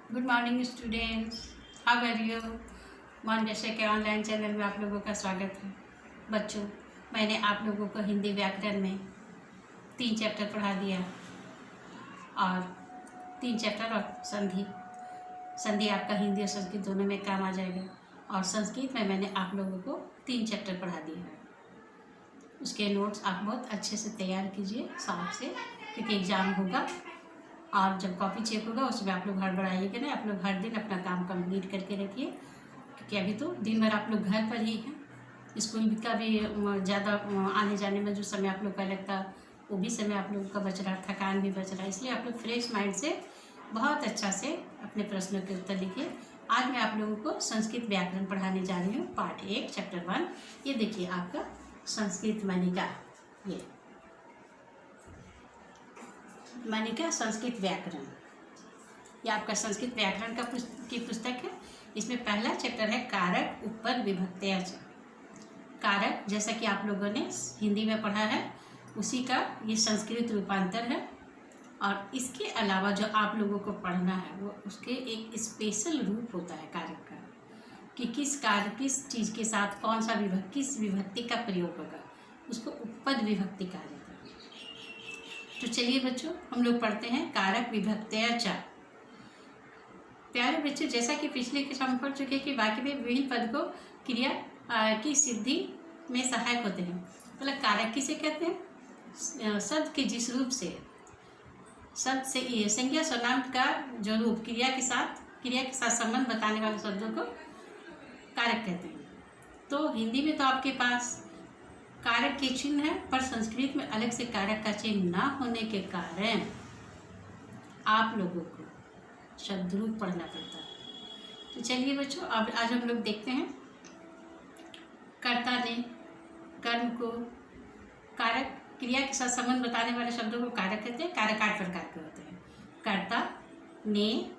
Good morning students, how are you. मॉन जैसे के ऑनलाइन चैनल में आप लोगों का स्वागत है। बच्चों, मैंने आप लोगों को हिंदी व्याकरण में 3 चैप्टर पढ़ा दिया और 3 चैप्टर और संधि। संधि आपका हिंदी और संस्कृत दोनों में काम आ जाएगा। और संस्कृत में मैंने आप लोगों को 3 चैप्टर पढ़ा दिया है। उसके नोट्स आप बहुत अच्छे से तैयार कीजिए साफ से, क्योंकि एग्ज़ाम होगा और जब कॉपी चेक होगा उसमें आप लोग हड़बड़ाइएगा नहीं। आप लोग हर दिन अपना काम कंप्लीट करके रखिए, क्योंकि अभी तो दिन भर आप लोग घर पर ही हैं। स्कूल का भी ज़्यादा आने जाने में जो समय आप लोग का लगता वो भी समय आप लोगों का बच रहा, थकान भी बच रहा है। इसलिए आप लोग फ्रेश माइंड से बहुत अच्छा से अपने प्रश्नों के उत्तर लिखिए। आज मैं आप लोगों को संस्कृत व्याकरण पढ़ाने जा रही हूँ, पार्ट 1 चैप्टर 1। ये देखिए आपका संस्कृत मनिका, ये मनिका संस्कृत व्याकरण, ये आपका संस्कृत व्याकरण की पुस्तक है। इसमें पहला चैप्टर है कारक उपपद विभक्तया च। कारक जैसा कि आप लोगों ने हिंदी में पढ़ा है उसी का ये संस्कृत रूपांतर है। और इसके अलावा जो आप लोगों को पढ़ना है वो उसके एक स्पेशल रूप होता है कारक का, कि किस कार्य किस चीज़ के साथ कौन सा किस विभक्ति का प्रयोग होगा, उसको उपपद विभक्ति कहा जाता है। तो चलिए बच्चों, हम लोग पढ़ते हैं कारक विभक्तया च। प्यारे बच्चों, जैसा कि पिछले कक्षा हम पढ़ चुके हैं कि वाक्य में विभिन्न पद को क्रिया की सिद्धि में सहायक होते हैं। मतलब कारक किसे कहते हैं? शब्द के जिस रूप से, शब्द से ये संज्ञा सर्वनाम का जो रूप क्रिया के साथ संबंध बताने वाले शब्दों को कारक कहते हैं। तो हिंदी में तो आपके पास कारक के चिन्ह है, पर संस्कृत में अलग से कारक का चिन्ह ना होने के कारण आप लोगों को शब्द रूप पढ़ना पड़ता है। तो चलिए बच्चों, अब आज हम लोग देखते हैं कर्ता ने कर्म को कारक क्रिया के साथ संबंध बताने वाले शब्दों को कारक कहते हैं। कारक 8 प्रकार के होते हैं। कर्ता ने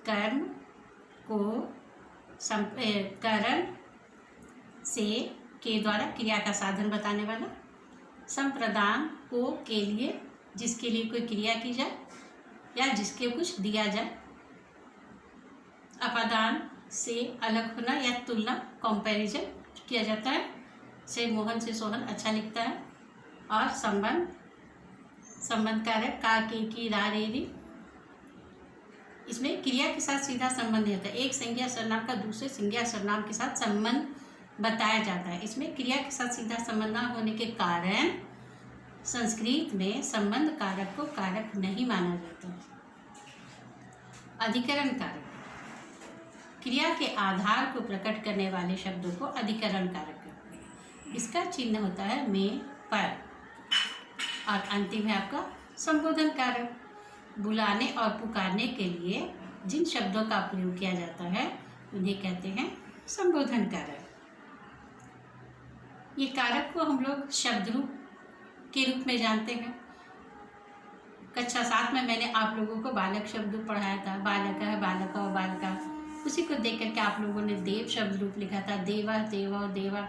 कर्म को करण से के द्वारा क्रिया का साधन बताने वाला, संप्रदान को के लिए जिसके लिए कोई क्रिया की जाए या जिसके कुछ दिया जाए, अपादान से अलग होना या तुलना कंपैरिजन किया जाता है, से मोहन से सोहन अच्छा लिखता है। और संबंध कारक का की रा रे री, इसमें क्रिया के साथ सीधा संबंध होता है। एक संज्ञा सर्वनाम का दूसरे संज्ञा सर्वनाम के साथ संबंध बताया जाता है। इसमें क्रिया के साथ सीधा संबंध न होने के कारण संस्कृत में संबंध कारक को कारक नहीं माना जाता। अधिकरण कारक क्रिया के आधार को प्रकट करने वाले शब्दों को अधिकरण कारक कहते हैं। इसका चिन्ह होता है में, पर। और अंतिम है आपका संबोधन कारक, बुलाने और पुकारने के लिए जिन शब्दों का प्रयोग किया जाता है उन्हें कहते हैं संबोधन कारक। ये कारक को हम लोग शब्द रूप के रूप में जानते हैं। कक्षा 7 में मैंने आप लोगों को बालक शब्द रूप पढ़ाया था। बालक है, बालका और बालका, उसी को देख करके आप लोगों ने देव शब्द रूप लिखा था, देवा देवा और देवा।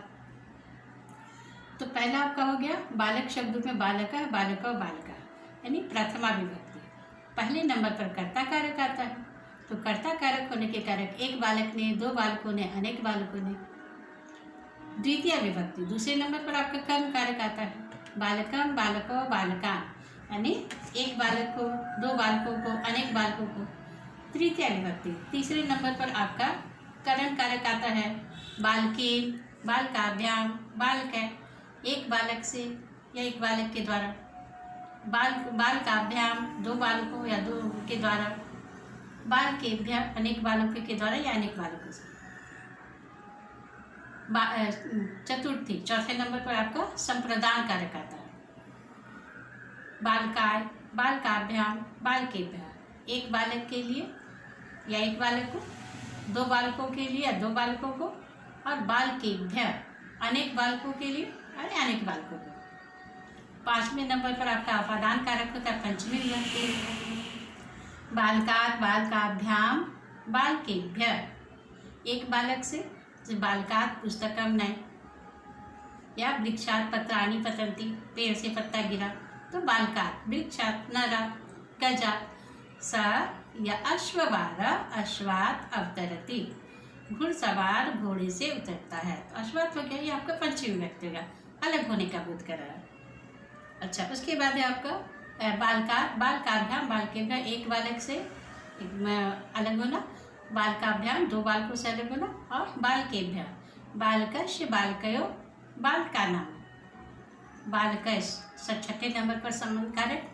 तो पहला आपका हो गया बालक शब्द रूप में बालका है, बालका और बालका, यानी प्रथमा विभक्ति। पहले नंबर पर कर्ता कारक आता है। तो कर्ता कारक होने के कारक एक बालक ने, दो बालकों ने, अनेक बालकों ने। द्वितीय विभक्ति दूसरे नंबर पर आपका कर्म कारक आता है। बालकम, बालको, बालकान, यानी एक बालक को, दो बालकों को, अनेक बालकों को। तृतीय विभक्ति तीसरे नंबर पर आपका करण कारक आता है। बालकेन, बालकाभ्याम, बालक है एक बालक से या एक बालक के द्वारा। बालकाभ्याम दो बालकों या दो के द्वारा। बालकेभ्याम अनेक बालकों के द्वारा या अनेक बालकों से। चतुर्थी चौथे नंबर पर आपका संप्रदान कारक आता है। बालकाय, बालकाभ्याम, बालकेभ्याम, एक बालक के लिए या एक बालक को, दो बालकों के लिए या दो बालकों को, और बालकेभ्य अनेक बालकों के लिए और अनेक बालकों को। 5वें नंबर पर आपका अपादान कारक होता है पंचमी विभक्ति। बालकात, बालकाभ्याम, बालकेभ्य, एक बालक से, बालकात पुस्तकम नय, या वृक्षात पत्राणि पतन्ति, पेड़ से पत्ता गिरा तो बालकात। वृक्षात नरा, गजात स या अश्ववार अश्वात अवतरति, घुड़सवार घोड़े से उतरता है। तो अश्वात हो गया, ये आपका पंचमी विभक्ति होगा, अलग होने का बोध कर रहा है। अच्छा, उसके बाद है आपका बालकार, बालकाभ्याम, बालकेभ्याम एक बालक से अलग होना, बालकाभ्याम दो बालकों से अलग होना, और बालकेभ्याम बालकस्य बालकयो बालकानाम, बालकश छठे नंबर पर संबंध कारक,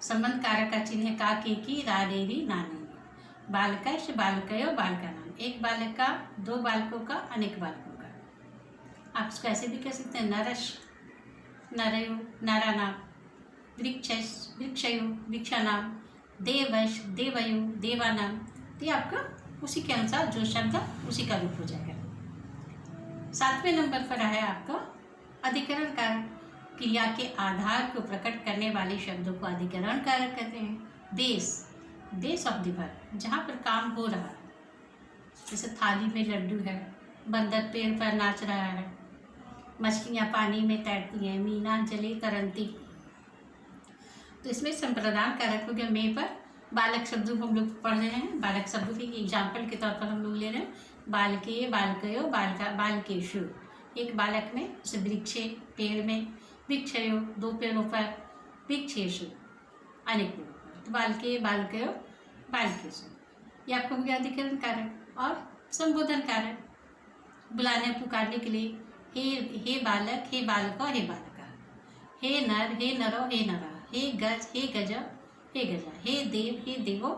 संबंध कारक का चिन्ह है का, के की, रा, रे, री, नानी। बालकश बालकयो बालकानाम, एक बालक का, दो बालकों का, अनेक बालकों का। आप इसको ऐसे भी कह सकते हैं, नरश नरयो नरानाम, वृक्षश वृक्षयो वृक्षानाम, देवश देवयो देवानाम। तो ये आपका उसी के अनुसार जो शब्द उसी का रूप हो जाएगा। 7वें नंबर पर है आपका अधिकरण कारक, क्रिया के आधार को प्रकट करने वाले शब्दों को अधिकरण कारक कहते हैं। देश, देश ऑफ द वर्क, जहाँ पर काम हो रहा है, जैसे थाली में लड्डू है, बंदर पेड़ पर नाच रहा है, मछलियाँ पानी में तैरती हैं, मीना जले तरंती। तो इसमें संप्रदान कारक हो गया मे पर। बालक शब्दों को हम लोग पढ़ रहे हैं, बालक शब्दों की एग्जाम्पल के तौर पर हम लोग ले रहे हैं। बालके बालकयो बालका बालकेशु, एक बालक में, जैसे वृक्षे पेड़ में, वृक्षयो दो पेड़ों पर, वृक्षेशु अनेक पेड़ों पर। तो बालके बालकयो बालकेशु, ये आपको हो गया अधिकरण कारक। और संबोधन कारक, बुलाने पुकारने के लिए, हे बालक, हे बालका, हे बालका, हे नर, हे नरो, हे नरा, हे गज, हे गजा, हे गजा, हे देव, हे देवो,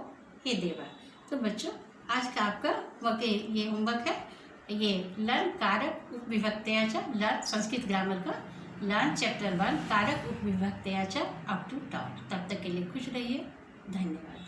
हे देवा। तो बच्चों, आज का आपका ये होमवर्क है, ये लर्न कारक उपविभक्तया च, लर्न संस्कृत ग्रामर का लर्न चैप्टर 1 कारक उपविभक्तया च अप टू टॉप। तब तक के लिए खुश रहिए, धन्यवाद।